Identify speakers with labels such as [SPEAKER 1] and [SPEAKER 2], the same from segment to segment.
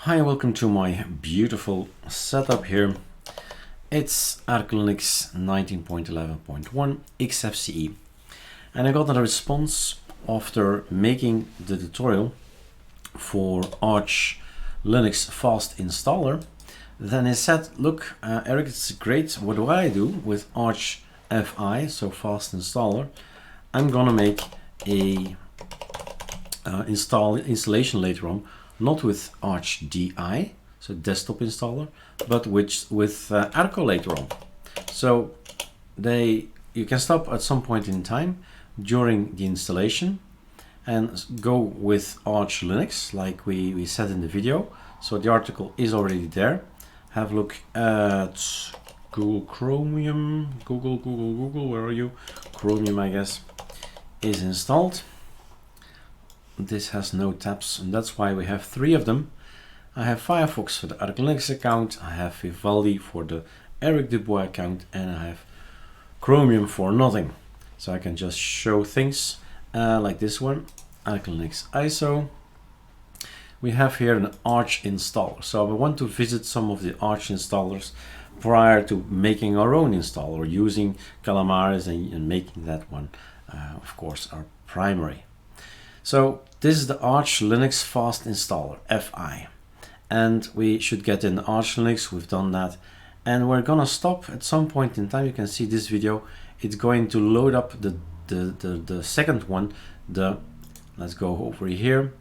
[SPEAKER 1] Hi, welcome to my beautiful setup here. It's ArcoLinux 19.11.1 XFCE, and I got a response after making the tutorial for ArcoLinux fast installer. Then I said, look, Eric, it's great. What do I do with ArchFI, so fast installer? I'm gonna make a installation later on, not with ArchDI, so desktop installer, but with Arco later on. So you can stop at some point in time during the installation and go with ArcoLinux like we said in the video. So the article is already there. Have a look at Google Chromium, Google, where are you? Chromium, I guess, is installed. This has no tabs, and that's why we have 3 of them. I have Firefox for the ArcoLinux account, I have Vivaldi for the Eric Dubois account, and I have Chromium for nothing. So I can just show things like this one, ArcoLinuxIso. We have here an Arch installer. So I want to visit some of the Arch installers prior to making our own installer, using Calamares and making that one, of course, our primary. So this is the ArcoLinux fast installer, FI. And we should get in ArcoLinux, we've done that. And we're gonna stop at some point in time. You can see this video, it's going to load up the second one. Let's go over here.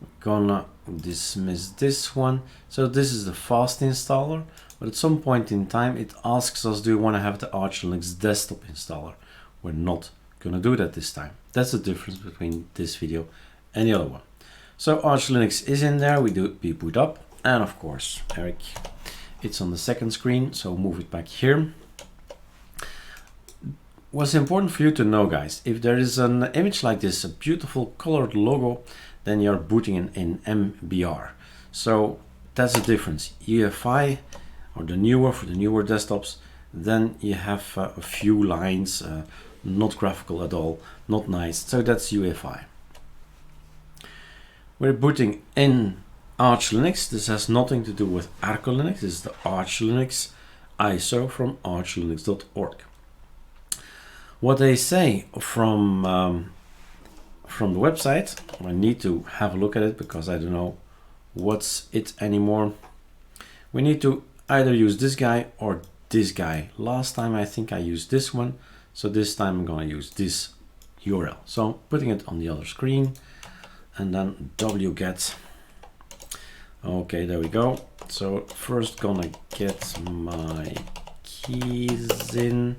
[SPEAKER 1] We're gonna dismiss this one. So this is the fast installer, but at some point in time it asks us, do you want to have the ArcoLinux desktop installer? We're not gonna do that this time. That's the difference between this video and the other one. So ArcoLinux is in there, we boot up, and of course, Eric, it's on the second screen, so move it back here. What's important for you to know, guys, if there is an image like this, a beautiful colored logo, then you're booting in MBR. So that's the difference. UEFI, or the newer, for the newer desktops, then you have a few lines, not graphical at all, not nice. So that's UEFI. We're booting in ArcoLinux. This has nothing to do with ArcoLinux. This is the ArcoLinuxIso from arcolinux.org. What they say from the website, I need to have a look at it because I don't know what's it anymore. We need to either use this guy or this guy. Last time I think I used this one, so this time I'm going to use this URL. So I'm putting it on the other screen, and then wget. Okay, there we go. So first gonna get my keys in.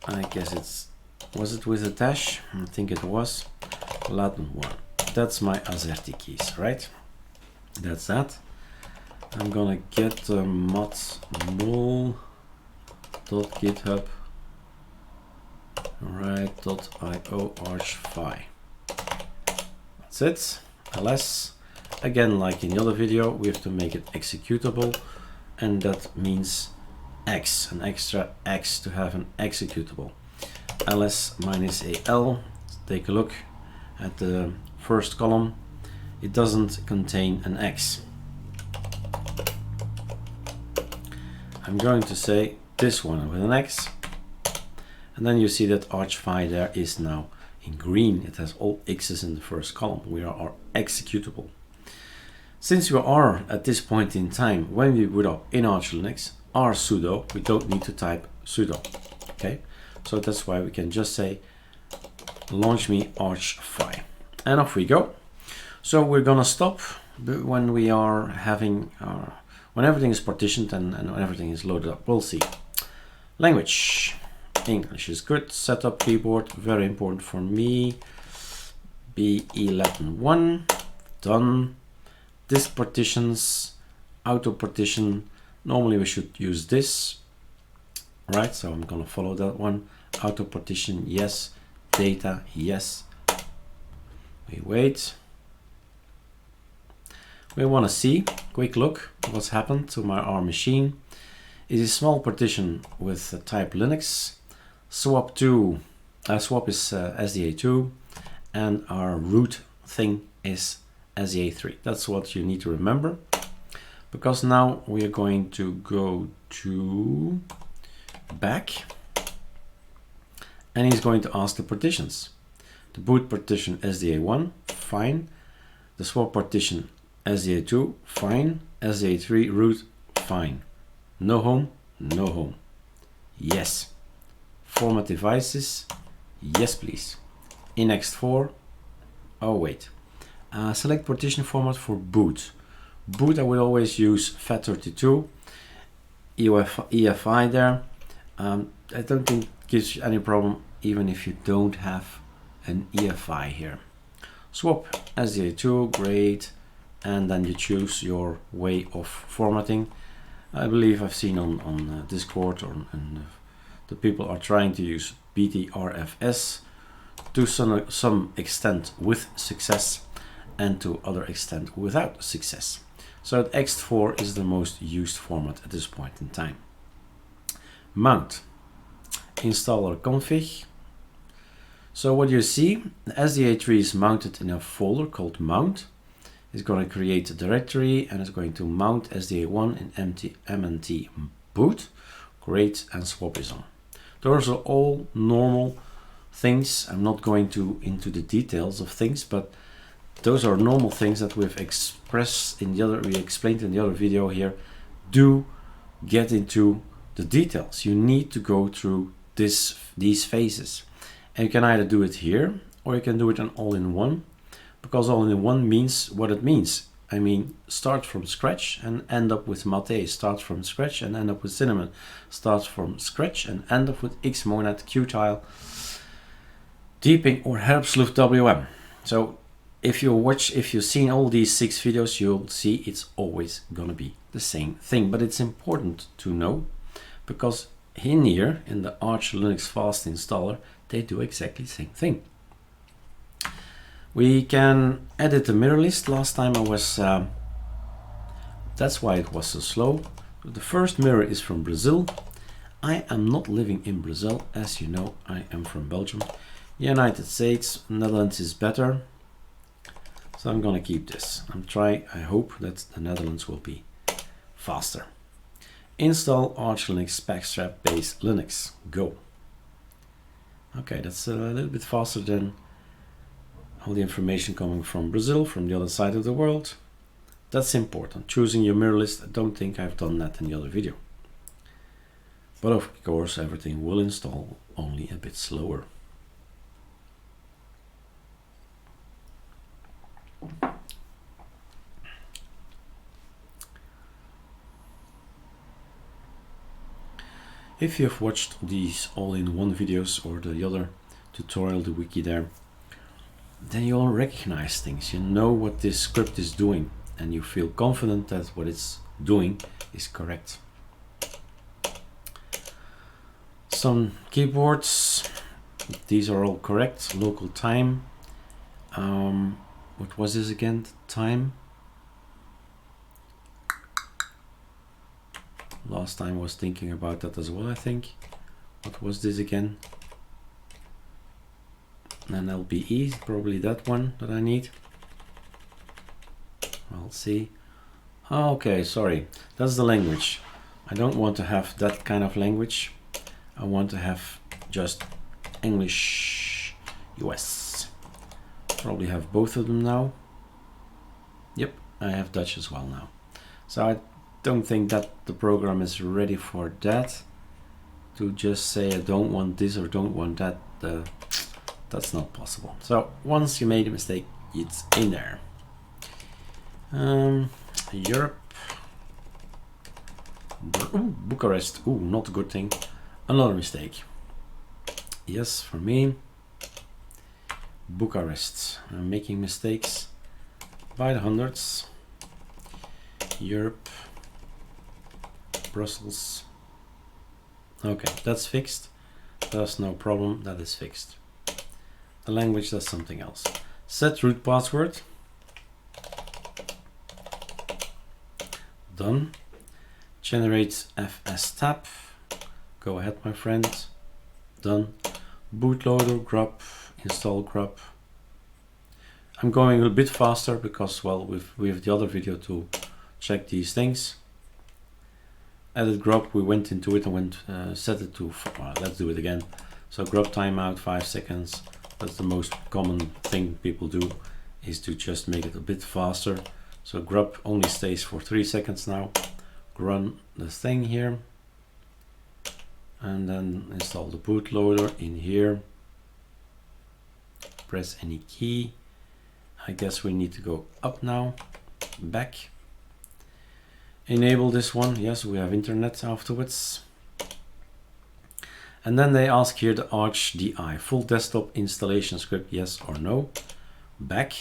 [SPEAKER 1] I guess was it with a dash? I think it was. Latin 1. That's my Azerty keys, right? That's that. I'm gonna get modmul.github right.io archfi. That's it. ls. Again, like in the other video, we have to make it executable, and that means X, an extra X to have an executable. ls -al. Take a look at the first column. It doesn't contain an X. I'm going to say this one with an X, and then you see that archfi there is now in green. It has all X's in the first column. We are executable. Since we are at this point in time, when we boot up in ArcoLinux, sudo, we don't need to type sudo. Okay, so that's why we can just say launch me archfi, and off we go. So we're gonna stop when we are having when everything is partitioned and when everything is loaded up. We'll see. Language, English is good. Setup keyboard, very important for me. BE Latin 1, done. Disk partitions, auto partition. Normally we should use this, right? So I'm gonna follow that one. Auto partition, yes. Data, yes. We wait. We want to see, quick look, what's happened to our machine. It is a small partition with type Linux. Swap is SDA2, and our root thing is SDA3. That's what you need to remember, because now we are going to go to back, and he's going to ask the partitions. The boot partition SDA1, fine. The swap partition SDA2, fine. SDA3 root, fine. No home, no home. Yes. Format devices, yes please. Inext4, oh wait. Select partition format for boot. Boot I would always use FAT32, EFI there. I don't think it gives you any problem even if you don't have an EFI here. Swap SDA2, great, and then you choose your way of formatting. I believe I've seen on Discord and the people are trying to use BTRFS to some extent with success and to other extent without success. So ext4 is the most used format at this point in time. Mount, installer config. So what you see, the SDA3 is mounted in a folder called mount. It's going to create a directory and it's going to mount SDA1 in mnt boot. Great, and swap is on. Those are all normal things. I'm not going into the details of things, but those are normal things that we've expressed in the other, we explained in the other video here. Do get into the details. You need to go through these phases. And you can either do it here or you can do it an all-in-one, because all-in-one means what it means. I mean, start from scratch and end up with Mate, start from scratch and end up with Cinnamon, start from scratch and end up with Xmonad, Qtile, Deeping or Herbsluft WM. So if you've seen all these 6 videos, you'll see it's always gonna be the same thing. But it's important to know, because in here, in the ArcoLinux Fast Installer, they do exactly the same thing. We can edit the mirror list. Last time I was, that's why it was so slow. The first mirror is from Brazil. I am not living in Brazil, as you know, I am from Belgium. United States, Netherlands is better. So I'm gonna keep this. I hope that the Netherlands will be faster. Install ArcoLinux Packstrap Base Linux, go. Okay, that's a little bit faster than all the information coming from Brazil, from the other side of the world. That's important. Choosing your mirror list, I don't think I've done that in the other video. But of course, everything will install, only a bit slower. If you've watched these all-in-one videos or the other tutorial, the wiki there, then you'll recognize things. You know what this script is doing and you feel confident that what it's doing is correct. Some keyboards, these are all correct. Local time, what was this again? Time. Last time I was thinking about that as well, I think. What was this again? An LBE, probably that one that I need. I'll see. Okay, sorry, that's the language. I don't want to have that kind of language. I want to have just English US. Probably have both of them now. Yep, I have Dutch as well now. So I don't think that the program is ready for that. To just say I don't want this or don't want that, that's not possible. So once you made a mistake, it's in there. Europe. Ooh, Bucharest. Ooh, not a good thing. Another mistake. Yes, for me. Bucharest. I'm making mistakes by the hundreds. Europe. Brussels. Okay, that's fixed. That's no problem. That is fixed. The language, that's something else. Set root password. Done. Generate fs tab. Go ahead, my friend. Done. Bootloader grub. Install grub. I'm going a bit faster because, well, we have the other video to check these things. Edit grub, we went into it and went set it to, let's do it again. So grub timeout 5 seconds. That's the most common thing people do, is to just make it a bit faster. So grub only stays for 3 seconds now. Run the thing here and then install the bootloader in here. Press any key. I guess we need to go up now, back. Enable this one. Yes, we have internet afterwards. And then they ask here the ArchDI full desktop installation script, yes or no. Back.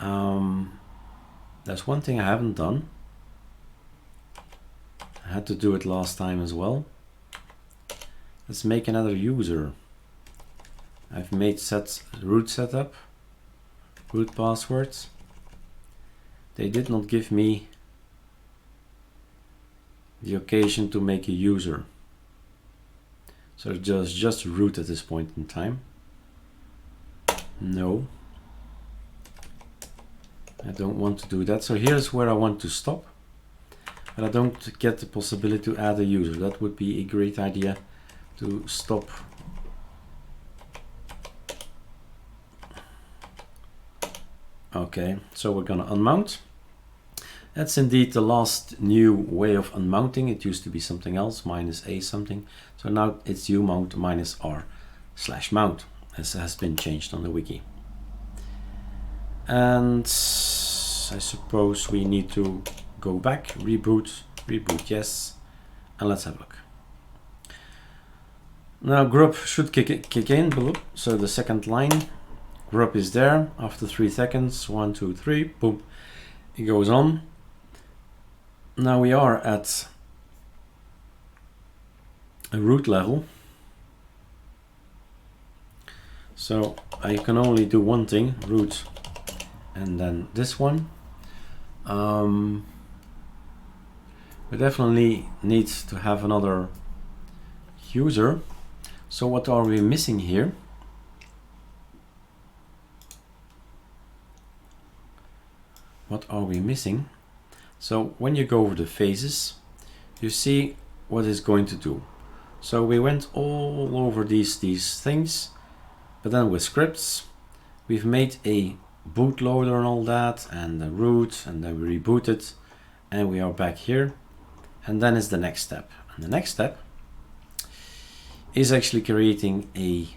[SPEAKER 1] There's one thing I haven't done. I had to do it last time as well. Let's make another user. I've made root setup, root passwords. They did not give me the occasion to make a user. So just root at this point in time. No. I don't want to do that. So here's where I want to stop. But I don't get the possibility to add a user. That would be a great idea to stop. Okay, so we're gonna unmount. That's indeed the last new way of unmounting. It used to be something else, -a something. So now it's umount -r/mount, as has been changed on the wiki. And I suppose we need to go back, reboot, yes, and let's have a look. Now grub should kick in, so the second line, grub is there after 3 seconds, 1, 2, 3, boom, it goes on. Now we are at a root level, so I can only do one thing, root, and then this one. We definitely need to have another user. So what are we missing here? What are we missing? So when you go over the phases, you see what it's going to do. So we went all over these things, but then with scripts, we've made a bootloader and all that, and the root, and then we reboot it, and we are back here. And then is the next step. And the next step is actually creating a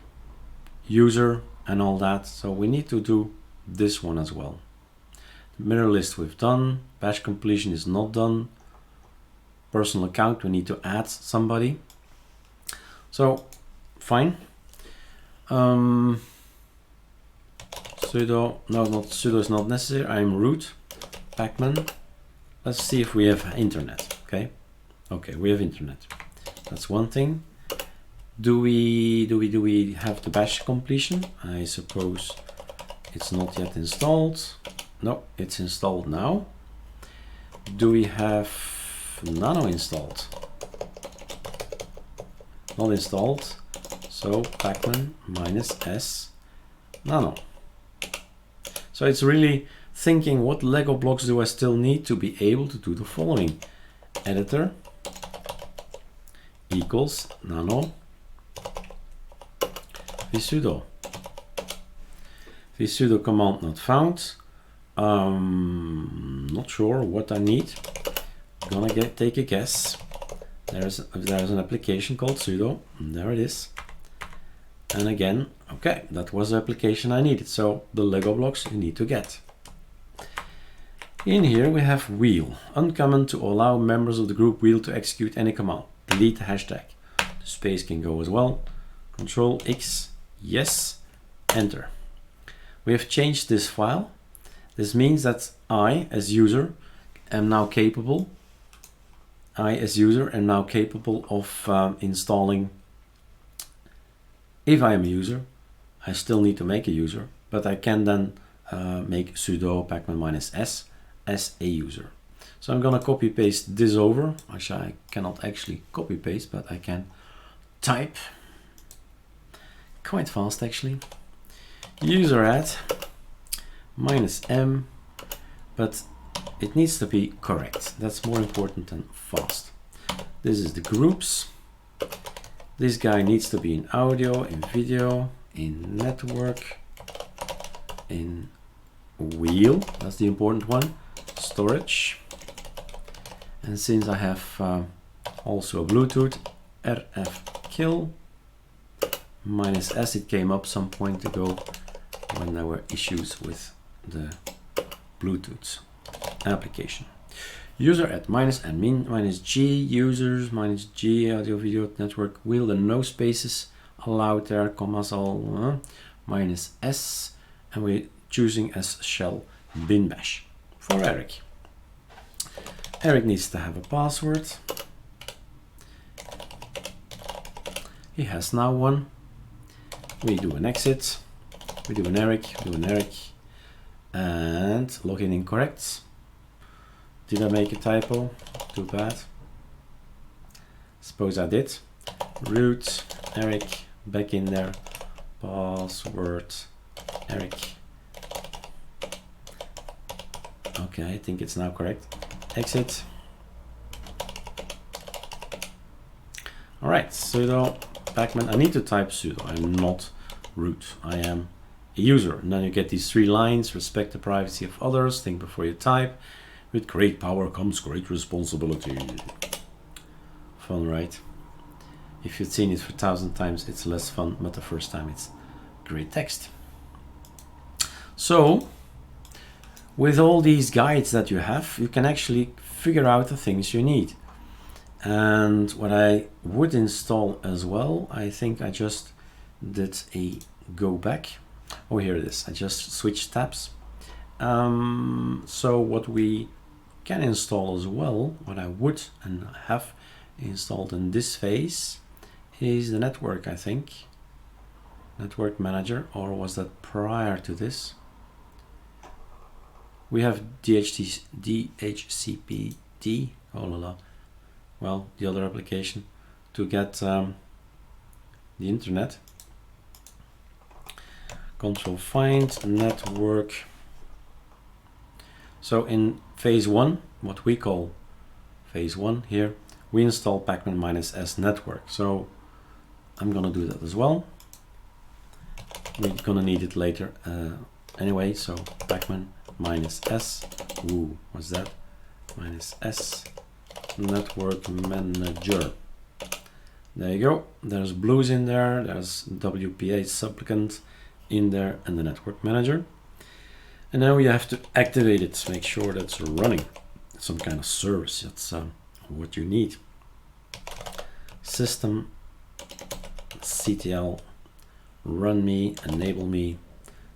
[SPEAKER 1] user and all that. So we need to do this one as well. The mirror list we've done. Bash completion is not done. Personal account, we need to add somebody. So fine. Sudo, no, not sudo is not necessary. I'm root, pacman. Let's see if we have internet. Okay, we have internet. That's one thing. Do we have the bash completion? I suppose it's not yet installed. No, it's installed now. Do we have nano installed? Not installed. So pacman -s nano. So it's really thinking, what Lego blocks do I still need to be able to do the following? Editor equals nano vsudo. Vsudo command not found. Not sure what I need. Gonna take a guess. There's an application called sudo. There it is. And again, okay, that was the application I needed. So the Lego blocks you need to get. In here we have wheel, uncommon to allow members of the group wheel to execute any command. Delete the hashtag. The space can go as well. Control X, yes, enter. We have changed this file. This means that I, as user, am now capable. Of installing. If I am a user, I still need to make a user, but I can then make sudo pacman -s as a user. So I'm gonna copy paste this over. Actually, I cannot actually copy paste, but I can type quite fast actually. User add -m, but it needs to be correct. That's more important than fast. This is the groups. This guy needs to be in audio, in video, in network, in wheel, that's the important one, storage. And since I have also a Bluetooth, RF kill, -s, it came up some point ago when there were issues with the Bluetooth application. User at -n, -g, users, -g, audio, video, network, wheel, and no spaces allowed there, commas all, -s, and we're choosing as shell bin bash for Eric. Eric needs to have a password. He has now one. We do an exit, we do an Eric, and login incorrect. Did I make a typo? Too bad. Suppose I did. Root, Eric, back in there, password, Eric. Okay, I think it's now correct. Exit. All right, sudo pacman. I need to type sudo. I'm not root. I am a user. And then you get these 3 lines. Respect the privacy of others. Think before you type. With great power comes great responsibility. Fun, right? If you've seen it for 1,000 times, it's less fun, but the first time it's great text. So, with all these guides that you have, you can actually figure out the things you need. And what I would install as well, I think I just did a go back. Oh, here it is. I just switched tabs. So what we can install as well, what I would and have installed in this phase is the network, I think. Network manager, or was that prior to this? We have DHCPD, oh la la, well, the other application to get the internet. Control find network. So in phase 1, what we call phase 1 here, we install pacman -s network. So I'm gonna do that as well. We're gonna need it later anyway. So pacman -s, ooh, what's that? -s network manager. There you go. There's blues in there. There's WPA supplicant in there and the network manager. And now we have to activate it, make sure that's running. Some kind of service, that's what you need. System CTL run me, enable me,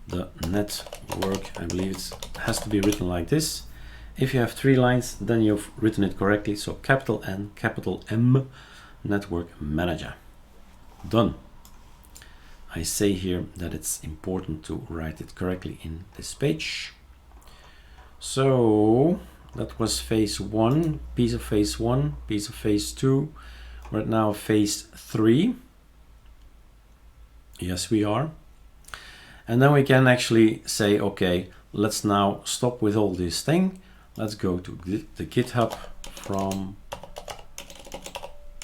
[SPEAKER 1] the network. I believe it has to be written like this. If you have 3 lines, then you've written it correctly. So capital N, capital M, network manager. Done. I say here that it's important to write it correctly in this page. So that was phase 1, piece of phase 1, piece of phase 2. We're now phase 3. Yes, we are. And then we can actually say, okay, let's now stop with all this thing. Let's go to the GitHub from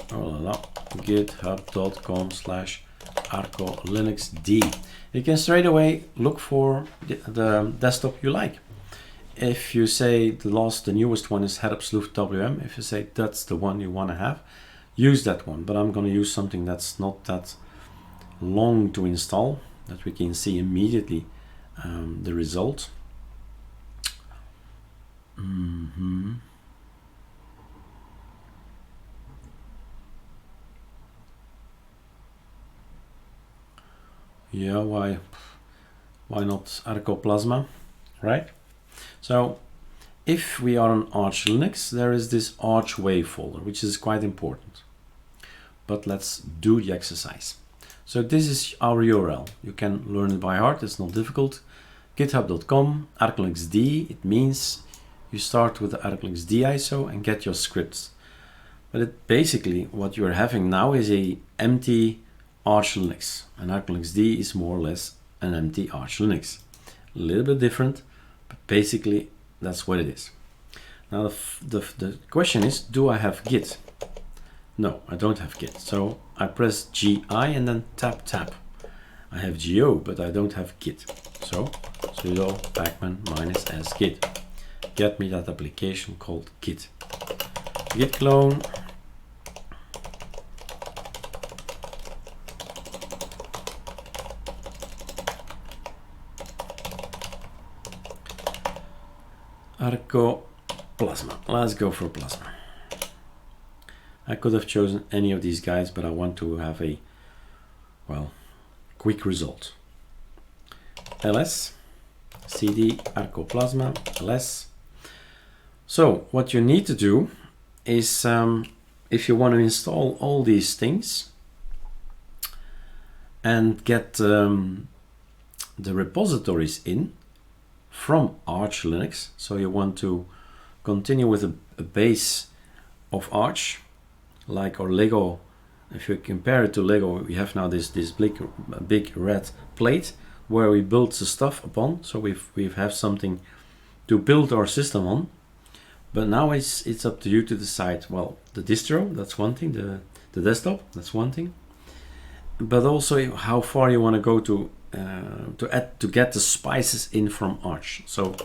[SPEAKER 1] github.com/ArcoLinuxD. You can straight away look for the desktop you like. If you say the newest one is headupsleuth.wm, if you say that's the one you want to have, use that one. But I'm going to use something that's not that long to install, that we can see immediately the result. Yeah, why not ArcoPlasma, right? So if we are on Arch Linux, there is this Archway folder, which is quite important. But let's do the exercise. So this is our URL. You can learn it by heart, it's not difficult. github.com, ArcoLinuxD, it means you start with the ArcoLinuxIso and get your scripts. But basically what you're having now is a empty Arch Linux, and ArcoLinuxD is more or less an empty Arch Linux. A little bit different, but basically that's what it is. Now the question is, do I have Git? No, I don't have Git. So I press GI and then tap. I have GO, but I don't have Git. So sudo pacman -s git. Get me that application called Git. Git clone. Arco Plasma. Let's go for Plasma. I could have chosen any of these guys, but I want to have a, well, quick result. ls cd Arco Plasma ls. So what you need to do is, if you want to install all these things and get the repositories in from Arch Linux, so you want to continue with a base of Arch, like our Lego. If you compare it to Lego, we have now this big red plate where we build the stuff upon. So we have something to build our system on. But now it's up to you to decide. Well, the distro, that's one thing. The desktop, that's one thing. But also how far you want to go to get the spices in from Arch. So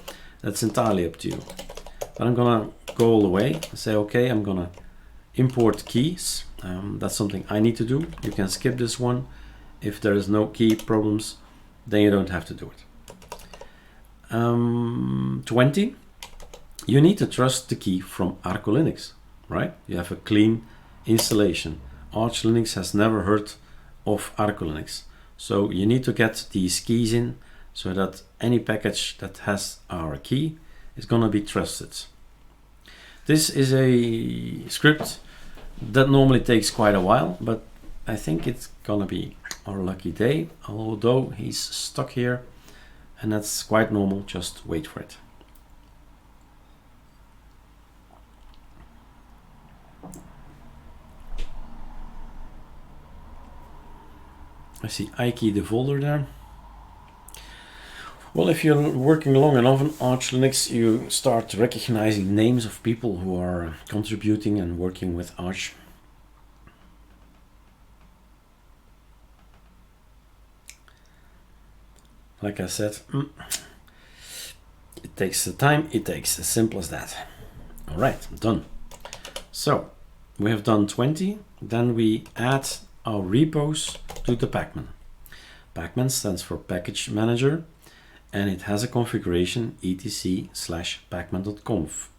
[SPEAKER 1] that's entirely up to you. But I'm gonna go all the way and say, okay, I'm gonna import keys. That's something I need to do. You can skip this one. If there is no key problems, then you don't have to do it. 20. You need to trust the key from ArcoLinux, right? You have a clean installation. Arch Linux has never heard of ArcoLinux. So you need to get these keys in so that any package that has our key is going to be trusted. This is a script that normally takes quite a while, but I think it's going to be our lucky day, although he's stuck here, and that's quite normal. Just wait for it. I see ikey the folder there. Well, if you're working long enough on Arch Linux, you start recognizing names of people who are contributing and working with Arch. Like I said, it takes the time it takes, as simple as that. All right, done. So we have done 20, then we add our repos to the pacman. Pacman stands for package manager, and it has a configuration etc/pacman.conf.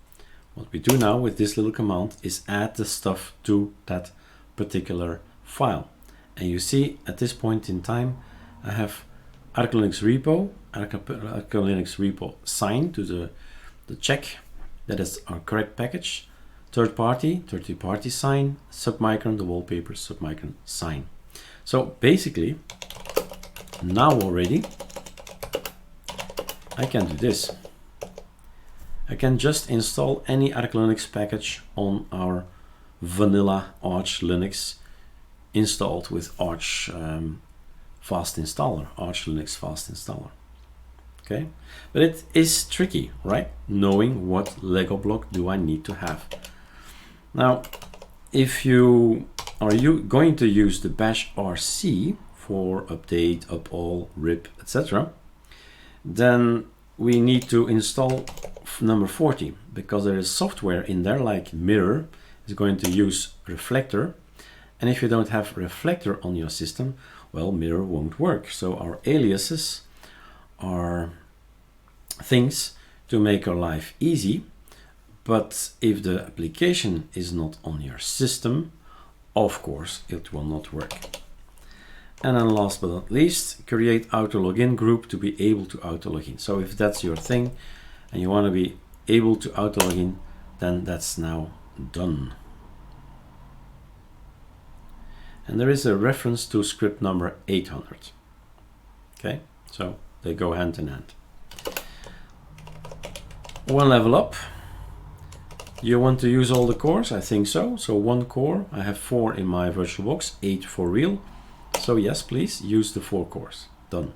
[SPEAKER 1] What we do now with this little command is add the stuff to that particular file. And you see at this point in time, I have ArcoLinux repo, ArcoLinux repo signed to the check that is our correct package. Third party sign, submicron, the wallpaper, submicron sign. So basically, now already, I can do this. I can just install any ArcoLinux package on our vanilla Arch Linux installed with Arch fast installer, Arch Linux fast installer. Okay, but it is tricky, right? Knowing what Lego block do I need to have. Now, if you are going to use the bash rc for update, upall, rip, etc., then we need to install number 40, because there is software in there like Mirror is going to use Reflector, and if you don't have Reflector on your system, well, Mirror won't work. So our aliases are things to make our life easy, but if the application is not on your system, of course it will not work. And then last but not least, create auto login group to be able to auto login. So if that's your thing and you want to be able to auto login, then that's now done. And there is a reference to script number 800. Okay, so they go hand in hand. One level up. You want to use all the cores? I think so. So one core, I have 4 in my VirtualBox, 8 for real. So yes, please use the 4 cores. Done.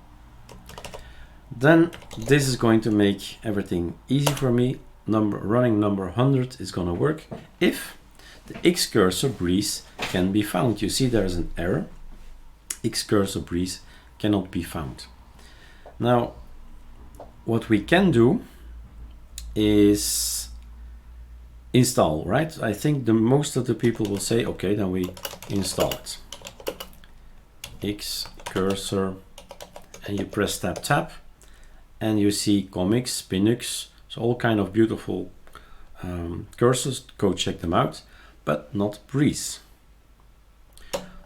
[SPEAKER 1] Then this is going to make everything easy for me. Running number 100 is going to work if the X cursor breeze can be found. You see there's an error. X cursor breeze cannot be found. Now, what we can do is install, right? I think most of the people will say, okay, then we install it. X cursor, and you press tab, and you see comics, Pinux, so all kind of beautiful cursors. Go check them out, but not breeze.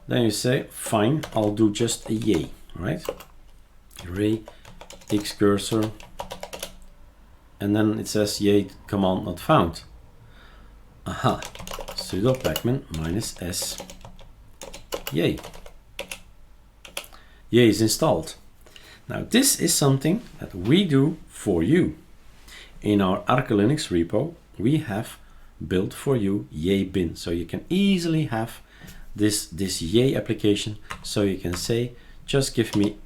[SPEAKER 1] Then you say, fine, I'll do just a yay, right? Array X cursor, and then it says yay command not found. Aha, sudo pacman -s yay. Yay is installed. Now this is something that we do for you. In our ArcoLinux repo, we have built for you yay bin, so you can easily have this yay application. So you can say, just give me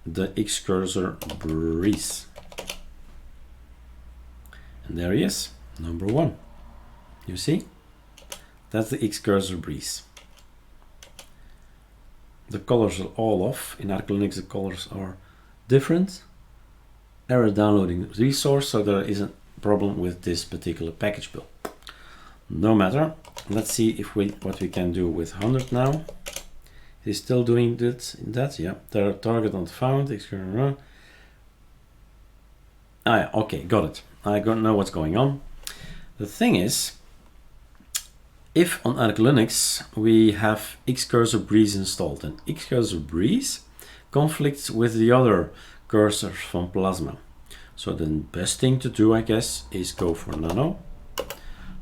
[SPEAKER 1] the X cursor breeze, and there he is, number 1. You see, that's the X cursor breeze. The colors are all off. In ArcoLinux the colors are different. Error downloading resource, so there is a problem with this particular package build. No matter. Let's see if what we can do with 100 now. He's still doing that. Yeah, the target not found. Ah, yeah, okay, got it. I don't know what's going on. The thing is, if on ArcoLinux we have X cursor breeze installed, and X cursor breeze conflicts with the other cursors from Plasma. So the best thing to do, I guess, is go for nano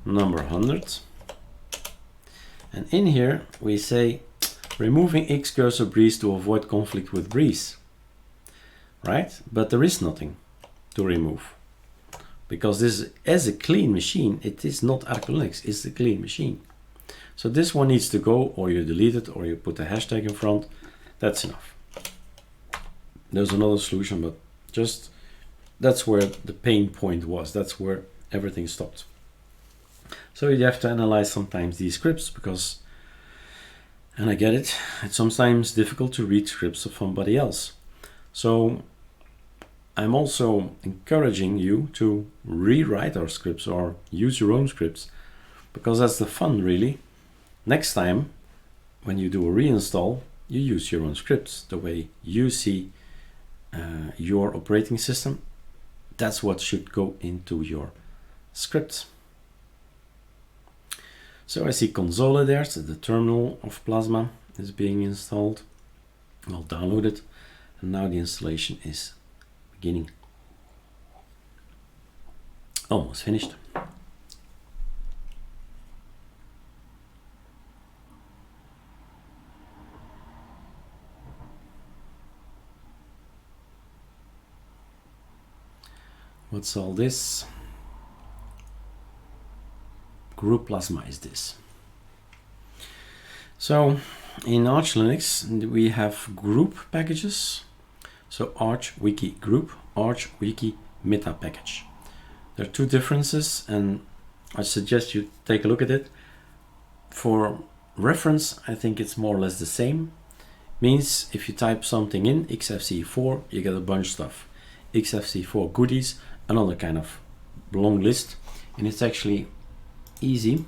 [SPEAKER 1] number 100, and in here we say removing X cursor breeze to avoid conflict with breeze, right? But there is nothing to remove, because this is as a clean machine. It is not ArcoLinux, it's a clean machine. So this one needs to go, or you delete it, or you put a hashtag in front. That's enough. There's another solution, but just that's where the pain point was. That's where everything stopped. So you have to analyze sometimes these scripts, because, and I get it, it's sometimes difficult to read scripts of somebody else. So I'm also encouraging you to rewrite our scripts or use your own scripts, because that's the fun, really. Next time, when you do a reinstall, you use your own scripts, the way you see your operating system. That's what should go into your scripts. So I see console there, so the terminal of Plasma is being installed. I'll download it, and now the installation is beginning. Almost finished. What's all this? Group Plasma is this. So in ArchLinux we have group packages. So Arch Wiki Group, Arch Wiki Meta package. There are two differences, and I suggest you take a look at it. For reference, I think it's more or less the same. Means if you type something in XFCE4, you get a bunch of stuff. XFCE4 goodies, another kind of long list, and it's actually easy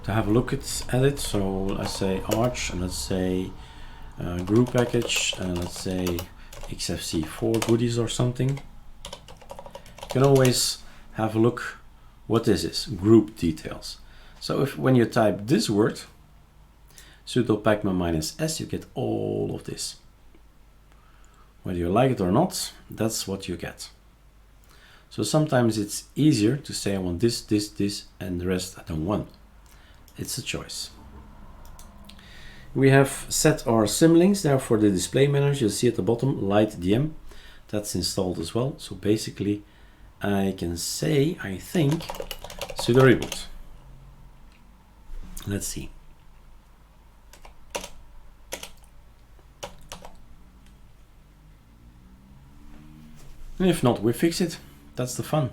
[SPEAKER 1] to have a look at it. So let's say Arch, and let's say group package, and let's say XFCE4 goodies or something. You can always have a look. What is this? Group details. So if when you type this word, sudo pacman -s, you get all of this. Whether you like it or not, that's what you get. So sometimes it's easier to say I want this, this, this, and the rest I don't want. It's a choice. We have set our symlinks there for the display manager. You'll see at the bottom, light DM. That's installed as well. So basically I can say, I think, sudo reboot. Let's see. And if not, we fix it. That's the fun.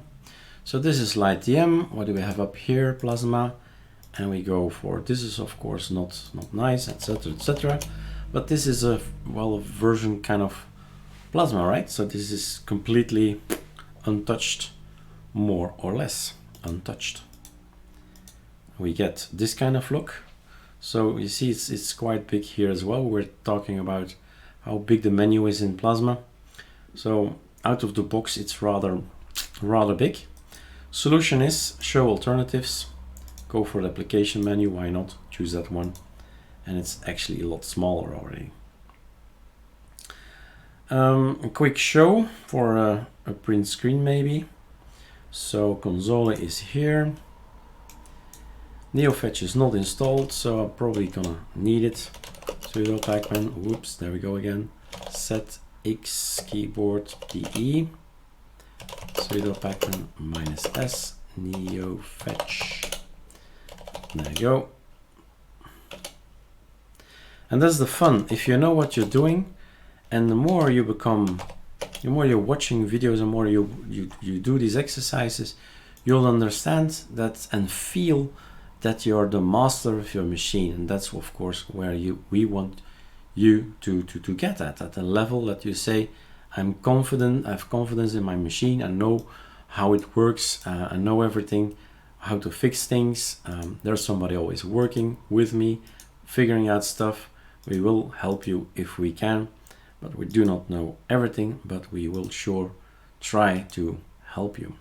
[SPEAKER 1] So this is LightDM. What do we have up here? Plasma. And we go for, this is of course not nice, etc, etc. But this is a, well, a version kind of Plasma, right? So this is completely untouched, more or less untouched. We get this kind of look. So you see it's quite big here as well. We're talking about how big the menu is in Plasma. So out of the box it's rather big. Solution is show alternatives. Go for the application menu, why not? Choose that one. And it's actually a lot smaller already. A quick show for a print screen maybe. So console is here. NeoFetch is not installed, so I'm probably gonna need it. Sudo pacman, whoops, there we go again. Set X keyboard DE. Sudo pacman -s NeoFetch. There you go. And that's the fun. If you know what you're doing, and the more you become, the more you're watching videos, the more you do these exercises, you'll understand that and feel that you're the master of your machine. And that's of course where we want you to get at a level that you say, I'm confident, I have confidence in my machine, I know how it works, I know everything, how to fix things. There's somebody always working with me, figuring out stuff. We will help you if we can, but we do not know everything, but we will sure try to help you.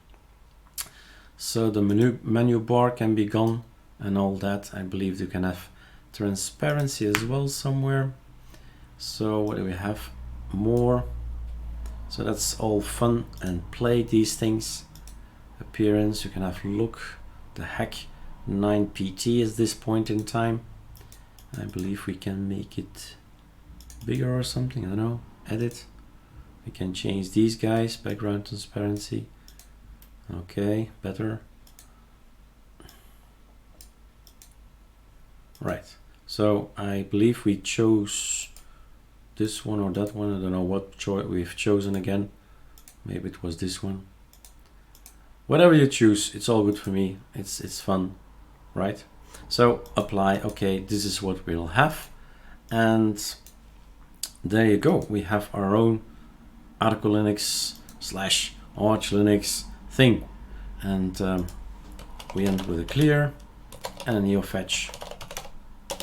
[SPEAKER 1] So the menu bar can be gone and all that. I believe you can have transparency as well somewhere. So what do we have? More. So that's all fun and play, these things. Appearance, you can have look. The heck, 9 PT is this point in time. I believe we can make it bigger or something, I don't know. Edit. We can change these guys, background transparency. Okay, better. Right, so I believe we chose this one or that one. I don't know what choice we've chosen again. Maybe it was this one. Whatever you choose, it's all good for me. It's fun, right? So apply. Okay, this is what we'll have, and there you go. We have our own ArcoLinux / ArchLinux thing, and we end with a clear and a NeoFetch,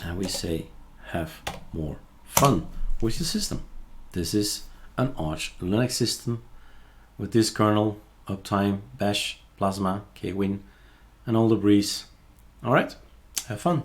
[SPEAKER 1] and we say have more fun with the system. This is an ArchLinux system with this kernel, uptime, bash, plasma, kwin, and all the breeze. All right, have fun.